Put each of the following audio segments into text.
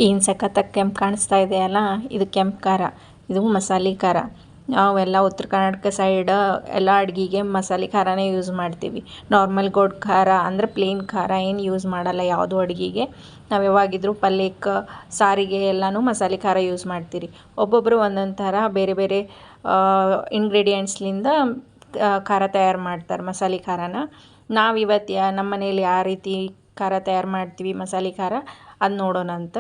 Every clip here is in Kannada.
ಏನು ಸಖತ್ತಾಗಿ ಕೆಂಪು ಕಾಣಿಸ್ತಾ ಇದೆಯಲ್ಲ, ಇದು ಕೆಂಪು ಖಾರ, ಇದು ಮಸಾಲೆ ಖಾರ. ನಾವೆಲ್ಲ ಉತ್ತರ ಕರ್ನಾಟಕ ಸೈಡ್ ಎಲ್ಲ ಅಡುಗೆಗೆ ಮಸಾಲೆ ಖಾರನೇ ಯೂಸ್ ಮಾಡ್ತೀವಿ. ನಾರ್ಮಲ್ ಗೋಡ್ ಖಾರ ಅಂದರೆ ಪ್ಲೇನ್ ಖಾರ ಏನು ಯೂಸ್ ಮಾಡಲ್ಲ ಯಾವುದೂ ಅಡುಗೆಗೆ. ನಾವು ಯಾವಾಗಿದ್ರೂ ಪಲ್ಯಕ್ಕೆ, ಸಾರಿಗೆ ಎಲ್ಲನೂ ಮಸಾಲೆ ಖಾರ ಯೂಸ್ ಮಾಡ್ತೀರಿ. ಒಬ್ಬೊಬ್ಬರು ಒಂದೊಂದು ಥರ ಬೇರೆ ಬೇರೆ ಇಂಗ್ರೀಡಿಯೆಂಟ್ಸ್ಲಿಂದ ಖಾರ ತಯಾರು ಮಾಡ್ತಾರೆ, ಮಸಾಲೆ ಖಾರನ. ನಾವಿವತ್ತು ನಮ್ಮ ಮನೇಲಿ ಯಾವ ರೀತಿ ಖಾರ ತಯಾರು ಮಾಡ್ತೀವಿ ಮಸಾಲೆ ಖಾರ ಅದು ನೋಡೋಣಂತ.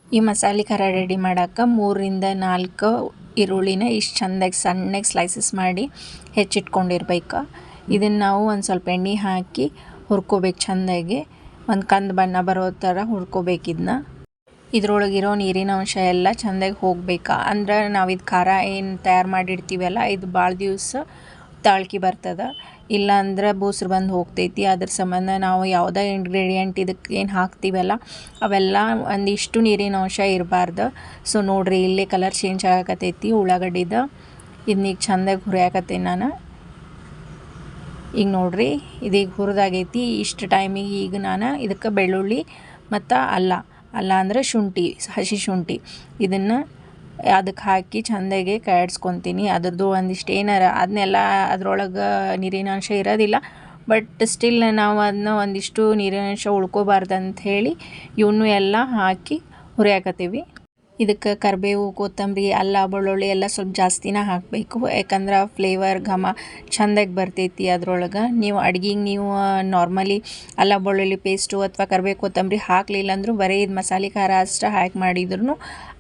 ಈ ಮಸಾಲೆ ಖಾರ ರೆಡಿ ಮಾಡೋಕ್ಕೆ 3-4 ಈರುಳ್ಳಿನ ಇಷ್ಟು ಚೆಂದಾಗಿ ಸಣ್ಣಗೆ ಸ್ಲೈಸಸ್ ಮಾಡಿ ಹೆಚ್ಚಿಟ್ಕೊಂಡಿರ್ಬೇಕು. ಇದನ್ನು ನಾವು ಒಂದು ಸ್ವಲ್ಪ ಎಣ್ಣೆ ಹಾಕಿ ಹುರ್ಕೋಬೇಕು ಚೆಂದಾಗಿ. ಒಂದು ಕಂದು ಬಣ್ಣ ಬರೋ ಥರ ಹುರ್ಕೋಬೇಕು ಇದನ್ನ. ಇದ್ರೊಳಗಿರೋ ನೀರಿನ ಅಂಶ ಎಲ್ಲ ಚೆಂದಾಗಿ ಹೋಗ್ಬೇಕು. ಅಂದ್ರೆ ನಾವು ಇದು ಖಾರ ಏನು ತಯಾರು ಮಾಡಿರ್ತೀವಲ್ಲ, ಇದು ಭಾಳ ದಿವಸ ತಾಳ್ಕಿ ಬರ್ತದೆ. ಇಲ್ಲ ಅಂದ್ರೆ ಬೂಸ್ರು ಬಂದು ಹೋಗ್ತೈತಿ. ಅದ್ರ ಸಂಬಂಧ ನಾವು ಯಾವುದೇ ಇಂಗ್ರೀಡಿಯೆಂಟ್ ಇದಕ್ಕೆ ಏನು ಹಾಕ್ತೀವಲ್ಲ ಅವೆಲ್ಲ ಒಂದಿಷ್ಟು ನೀರಿನ ಅಂಶ ಇರಬಾರ್ದು. ಸೊ ನೋಡಿರಿ, ಇಲ್ಲೇ ಕಲರ್ ಚೇಂಜ್ ಆಗಕತ್ತೈತಿ ಉಳ್ಳಾಗಡ್ಡಿದು. ಇದನ್ನೀಗ ಚೆಂದಾಗಿ ಹುರಿಯಾಕತ್ತೀನಿ ನಾನು. ಈಗ ನೋಡಿರಿ, ಇದೀಗ ಹುರಿದಾಗೈತಿ. ಇಷ್ಟು ಟೈಮಿಗೆ ಈಗ ನಾನು ಇದಕ್ಕೆ ಬೆಳ್ಳುಳ್ಳಿ ಮತ್ತು ಅಲ್ಲ ಅಂದರೆ ಶುಂಠಿ, ಹಸಿ ಶುಂಠಿ, ಇದನ್ನು ಅದಕ್ಕೆ ಹಾಕಿ ಚೆಂದಾಗಿ ಕಾಯಿಸ್ಕೊತೀನಿ. ಅದ್ರದ್ದು ಒಂದಿಷ್ಟು ಏನಾರ ಅದನ್ನೆಲ್ಲ ಅದ್ರೊಳಗೆ ನೀರಿನಾಂಶ ಇರೋದಿಲ್ಲ, ಬಟ್ ಸ್ಟಿಲ್ ನಾವು ಅದನ್ನ ಒಂದಿಷ್ಟು ನೀರಿನಾಂಶ ಉಳ್ಕೋಬಾರ್ದಂತ ಹೇಳಿ ಇವನ್ನೂ ಎಲ್ಲ ಹಾಕಿ ಹುರಿಯಾಕತ್ತೀವಿ. ಇದಕ್ಕೆ ಕರಿಬೇವು, ಕೊತ್ತಂಬರಿ, ಅಲ್ಲ, ಬೆಳ್ಳುಳ್ಳಿ ಎಲ್ಲ ಸ್ವಲ್ಪ ಜಾಸ್ತಿನೇ ಹಾಕಬೇಕು. ಯಾಕಂದ್ರೆ ಫ್ಲೇವರ್ ಘಮ ಚೆಂದಾಗಿ ಬರ್ತೈತಿ ಅದ್ರೊಳಗೆ. ನೀವು ಅಡ್ಗೆಗೆ ನೀವು ನಾರ್ಮಲಿ ಅಲ್ಲ ಬೆಳ್ಳುಳ್ಳಿ ಪೇಸ್ಟು ಅಥವಾ ಕರಿಬೇವು ಕೊತ್ತಂಬರಿ ಹಾಕಲಿಲ್ಲ ಅಂದರೂ ಬರೀ ಇದು ಮಸಾಲೆ ಖಾರ ಅಷ್ಟು ಹಾಕಿ ಮಾಡಿದ್ರೂ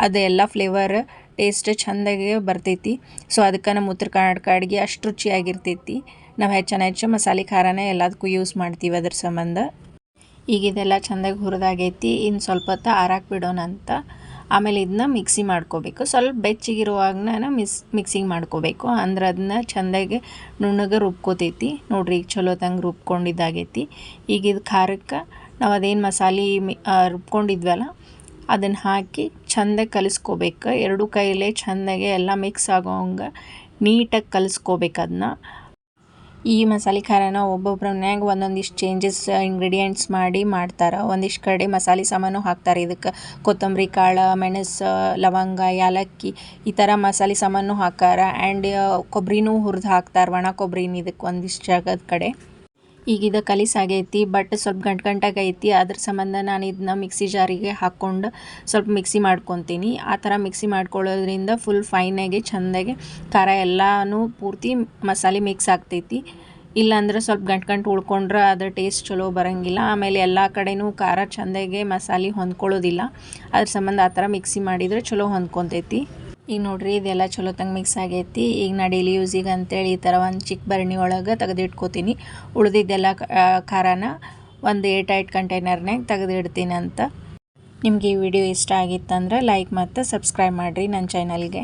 ಅದೆಲ್ಲ ಫ್ಲೇವರ್ ಟೇಸ್ಟ್ ಚೆಂದಾಗಿ ಬರ್ತೈತಿ. ಸೊ ಅದಕ್ಕೆ ನಮ್ಮ ಉತ್ತರ ಕರ್ನಾಟಕ ಅಡುಗೆ ಅಷ್ಟು ರುಚಿಯಾಗಿರ್ತೈತಿ. ನಾವು ಹೆಚ್ಚು ಮಸಾಲೆ ಖಾರನೇ ಎಲ್ಲದಕ್ಕೂ ಯೂಸ್ ಮಾಡ್ತೀವಿ ಅದ್ರ ಸಂಬಂಧ. ಈಗ ಇದೆಲ್ಲ ಚೆಂದಾಗಿ ಹುರಿದಾಗೈತಿ. ಇನ್ನು ಸ್ವಲ್ಪ ಹೊತ್ತು ಆರಾಕ್ ಬಿಡೋಣ ಅಂತ. ಆಮೇಲೆ ಇದನ್ನ ಮಿಕ್ಸಿ ಮಾಡ್ಕೋಬೇಕು. ಸ್ವಲ್ಪ ಬೆಚ್ಚಗಿರುವಾಗನ ಮಿಕ್ಸಿಂಗ್ ಮಾಡ್ಕೋಬೇಕು. ಅಂದ್ರೆ ಅದನ್ನ ಚೆಂದಾಗಿ ನುಣ್ಣಗೆ ರುಬ್ಕೋತೈತಿ. ನೋಡ್ರಿ, ಈಗ ಚಲೋ ತಂಗೆ ರುಬ್ಕೊಂಡಿದ್ದಾಗೈತಿ. ಈಗ ಇದು ಖಾರಕ್ಕೆ ನಾವು ಅದೇನು ಮಸಾಲೆ ರುಬ್ಕೊಂಡಿದ್ವಲ್ಲ ಅದನ್ನು ಹಾಕಿ ಚೆಂದಾಗಿ ಕಲಿಸ್ಕೋಬೇಕು. ಎರಡು ಕೈಲೇ ಚೆಂದಾಗಿ ಎಲ್ಲ ಮಿಕ್ಸ್ ಆಗೋಂಗೆ ನೀಟಾಗಿ ಕಲಿಸ್ಕೋಬೇಕು ಅದನ್ನ. ಈ ಮಸಾಲೆ ಖಾರನ ಒಬ್ಬೊಬ್ಬರ ಮನ್ಯಾಗ ಒಂದೊಂದಿಷ್ಟು ಚೇಂಜಸ್ ಇಂಗ್ರೀಡಿಯೆಂಟ್ಸ್ ಮಾಡಿ ಮಾಡ್ತಾರೆ. ಒಂದಿಷ್ಟು ಕಡೆ ಮಸಾಲೆ ಸಾಮಾನು ಹಾಕ್ತಾರೆ ಇದಕ್ಕೆ. ಕೊತ್ತಂಬರಿ ಕಾಳು, ಮೆಣಸು, ಲವಂಗ, ಯಾಲಕ್ಕಿ ಈ ಥರ ಮಸಾಲೆ ಸಾಮಾನು ಹಾಕ್ತಾರೆ. ಆ್ಯಂಡ್ ಕೊಬ್ಬರಿನೂ ಹುರಿದು ಹಾಕ್ತಾರೆ, ಒಣ ಕೊಬ್ಬರಿನ ಇದಕ್ಕೆ ಒಂದಿಷ್ಟು ಜಾಗದ ಕಡೆ. ಈಗ ಇದು ಕಲಿಸಾಗೈತಿ, ಬಟ್ ಸ್ವಲ್ಪ ಗಂಟಾಗೈತಿ. ಅದ್ರ ಸಂಬಂಧ ನಾನು ಇದನ್ನ ಮಿಕ್ಸಿ ಜಾರಿಗೆ ಹಾಕ್ಕೊಂಡು ಸ್ವಲ್ಪ ಮಿಕ್ಸಿ ಮಾಡ್ಕೊತೀನಿ. ಆ ಥರ ಮಿಕ್ಸಿ ಮಾಡ್ಕೊಳ್ಳೋದ್ರಿಂದ ಫುಲ್ ಫೈನಾಗಿ ಚೆಂದಾಗಿ ಖಾರ ಎಲ್ಲನೂ ಪೂರ್ತಿ ಮಸಾಲೆ ಮಿಕ್ಸ್ ಆಗ್ತೈತಿ. ಇಲ್ಲಾಂದ್ರೆ ಸ್ವಲ್ಪ ಗಂಟು ಉಳ್ಕೊಂಡ್ರೆ ಅದ್ರ ಟೇಸ್ಟ್ ಚಲೋ ಬರೋಂಗಿಲ್ಲ. ಆಮೇಲೆ ಎಲ್ಲ ಕಡೆನೂ ಖಾರ ಚೆಂದಾಗಿ ಮಸಾಲೆ ಹೊಂದ್ಕೊಳ್ಳೋದಿಲ್ಲ. ಅದ್ರ ಸಂಬಂಧ ಆ ಥರ ಮಿಕ್ಸಿ ಮಾಡಿದರೆ ಚಲೋ ಹೊಂದ್ಕೊತೈತಿ. ಈಗ ನೋಡಿರಿ, ಇದೆಲ್ಲ ಚಲೋ ತಂಗೆ ಮಿಕ್ಸ್ ಆಗೈತಿ. ಈಗ ನಾ ಡೈಲಿ ಯೂಸಿಗೆ ಅಂತೇಳಿ ಈ ಥರ ಒಂದು ಚಿಕ್ಕ ಭರಣಿ ಒಳಗೆ ತೆಗೆದಿಟ್ಕೋತೀನಿ. ಉಳಿದಿದ್ದೆಲ್ಲ ಖಾರನ ಒಂದು ಏರ್ಟೈಟ್ ಕಂಟೈನರ್ನಾಗ ತೆಗೆದಿಡ್ತೀನಿ ಅಂತ. ನಿಮಗೆ ಈ ವಿಡಿಯೋ ಇಷ್ಟ ಆಗಿತ್ತಂದ್ರೆ ಲೈಕ್ ಮತ್ತು ಸಬ್ಸ್ಕ್ರೈಬ್ ಮಾಡಿರಿ ನನ್ನ ಚಾನಲ್ಗೆ.